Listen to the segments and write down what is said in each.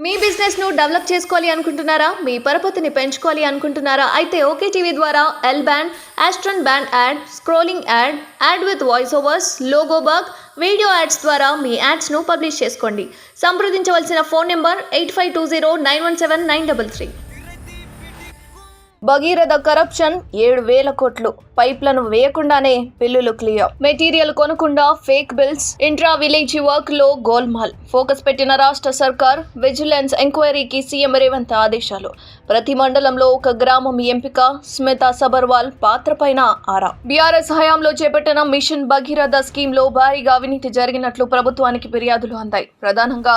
మీ business ను develop చేసుకోవాలి అనుకుంటున్నారా? మీ పరపతిని పెంచుకోవాలి అనుకుంటున్నారా? అయితే ఓకే టీవీ ద్వారా L band, aston band ad, scrolling ad with voice overs, logo bug, video ads ద్వారా మీ యాడ్స్ ను పబ్లిష్ చేసుకోండి. సంప్రదించవలసిన ఫోన్ నెంబర్ 8520917933. భగీరథ కరప్షన్ 7,000 కోట్లు. పైప్లను వేయకుండానే బిల్లులు క్లియర్. మెటీరియల్ కొనకుండా fake bills. Intra village work లో గోల్మాల్. ఫోకస్ పెట్టిన రాష్ట్ర సర్కార్. విజిలెన్స్ ఎంక్వైరీకి సీఎం రేవంత్ ఆదేశాలు. ప్రతి మండలంలో ఒక గ్రామం ఎంపిక. స్మితా సబర్వాల్ పాత్రపైన ఆరా. బీఆర్ఎస్ హయాంలో చేపట్టిన మిషన్ భగీరథ స్కీమ్ లో భారీగా అవినీతి జరిగినట్లు ప్రభుత్వానికి ఫిర్యాదులు అందాయి. ప్రధానంగా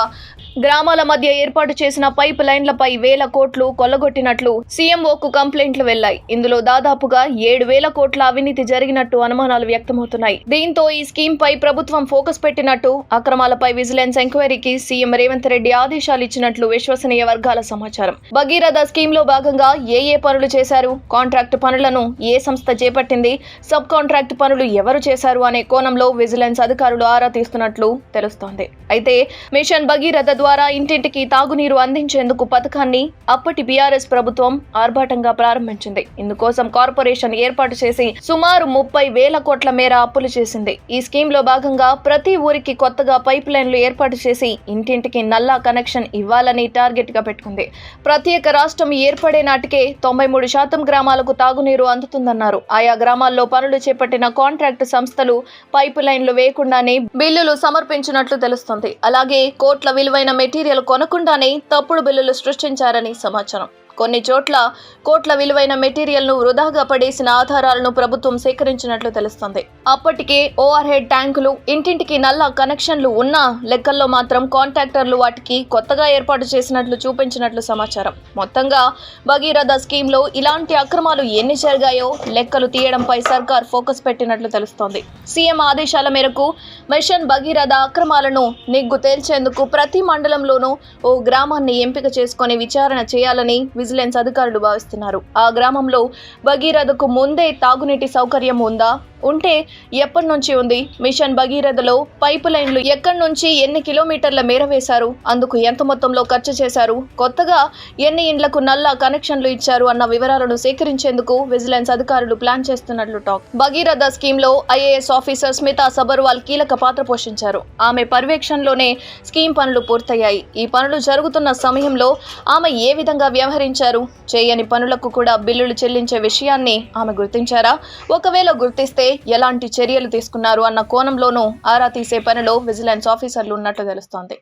గ్రామాల మధ్య ఏర్పాటు చేసిన పైప్ లైన్లపై 1,000 కోట్లు కొల్లగొట్టినట్లు సీఎంఓకు కంప్లైంట్లు వెళ్లాయి. ఇందులో దాదాపుగా 7,000 కోట్ల అవినీతి జరిగినట్టు అనుమానాలు వ్యక్తమవుతున్నాయి. దీంతో ఈ స్కీమ్ పై ప్రభుత్వం ఫోకస్ పెట్టినట్టు, అక్రమాలపై విజిలెన్స్ ఎంక్వైరీకి సీఎం రేవంత్ రెడ్డి ఆదేశాలు ఇచ్చినట్లు విశ్వసనీయ వర్గాల సమాచారం. భగీరథ స్కీమ్ లో భాగంగా ఏ పనులు చేశారు, కాంట్రాక్ట్ పనులను ఏ సంస్థ చేపట్టింది, సబ్ కాంట్రాక్ట్ పనులు ఎవరు చేశారు అనే కోణంలో విజిలెన్స్ అధికారులు ఆరా తీస్తున్నట్లు తెలుస్తోంది. అయితే మిషన్ భగీరథ ద్వారా ఇంటింటికి తాగునీరు అందించేందుకు పథకాన్ని అప్పటి బీఆర్ఎస్ ప్రభుత్వం ఆర్భాటంగా ప్రారంభించింది. ఇందుకోసం కార్పొరేషన్ ఏర్పాటు చేసి సుమారు 30,000 కోట్ల మేర అప్పులు చేసింది. ఈ స్కీమ్ లో భాగంగా ప్రతి ఊరికి కొత్తగా పైప్ లైన్లు ఏర్పాటు చేసి ఇంటింటికి నల్లా కనెక్షన్ ఇవ్వాలని టార్గెట్ గా పెట్టుకుంది. ప్రత్యేక రాష్ట్రం ఏర్పడే నాటికే 93% గ్రామాలకు తాగునీరు అందుతుందన్నారు. ఆయా గ్రామాల్లో పనులు చేపట్టిన కాంట్రాక్ట్ సంస్థలు పైప్ లైన్లు వేయకుండానే బిల్లులు సమర్పించినట్లు తెలుస్తోంది. అలాగే కోట్ల విలువైన మెటీరియల్ కొనకుండానే తప్పుడు బిల్లులు సృష్టించారని సమాచారం. కొన్ని చోట్ల కోట్ల విలువైన మెటీరియల్ ను వృధాగా పడేసిన ఆధారాలను ప్రభుత్వం సేకరించినట్లు తెలుస్తోంది. అప్పటికే ఓవర్ హెడ్ ట్యాంకులు, ఇంటింటికి నల్ల కనెక్షన్లు ఉన్నా లెక్కల్లో మాత్రం కాంట్రాక్టర్లు వాటికి కొత్తగా ఏర్పాటు చేసినట్లు చూపించినట్లు సమాచారం. మొత్తంగా భగీరథ స్కీమ్ లో ఇలాంటి అక్రమాలు ఎన్ని జరిగాయో లెక్కలు తీయడంపై సర్కార్ ఫోకస్ పెట్టినట్లు తెలుస్తోంది. సీఎం ఆదేశాల మేరకు మిషన్ భగీరథ అక్రమాలను నిగ్గు తేల్చేందుకు ప్రతి మండలంలోనూ ఓ గ్రామాన్ని ఎంపిక చేసుకుని విచారణ చేయాలని విజిలెన్స్ అధికారులు భావిస్తున్నారు. ఆ గ్రామంలో భగీరథకు ముందే తాగునీటి సౌకర్యం ఉందా, ఉంటే ఎప్పటి నుంచి ఉంది, మిషన్ భగీరథలో పైపు లైన్లు ఎక్కడి నుంచి ఎన్ని కిలోమీటర్ల మేర వేశారు, అందుకు ఎంత మొత్తంలో ఖర్చు చేశారు, కొత్తగా ఎన్ని ఇండ్లకు నల్ల కనెక్షన్లు ఇచ్చారు అన్న వివరాలను సేకరించేందుకు విజిలెన్స్ అధికారులు ప్లాన్ చేస్తున్నట్లు టాక్. భగీరథ స్కీమ్ లో ఐఏఎస్ ఆఫీసర్ స్మితా సబర్వాల్ కీలక పాత్ర పోషించారు. ఆమె పర్యవేక్షణలోనే స్కీమ్ పనులు పూర్తయ్యాయి. ఈ పనులు జరుగుతున్న సమయంలో ఆమె ఏ విధంగా వ్యవహరించారు, చేయని పనులకు కూడా బిల్లులు చెల్లించే విషయాన్ని ఆమె గుర్తించారా, ఒకవేళ గుర్తిస్తే ఎలాంటి చర్యలు తీసుకున్నారు అన్న కోణంలోనూ ఆరా తీసే పనిలో విజిలెన్స్ ఆఫీసర్లు ఉన్నట్లు తెలుస్తోంది.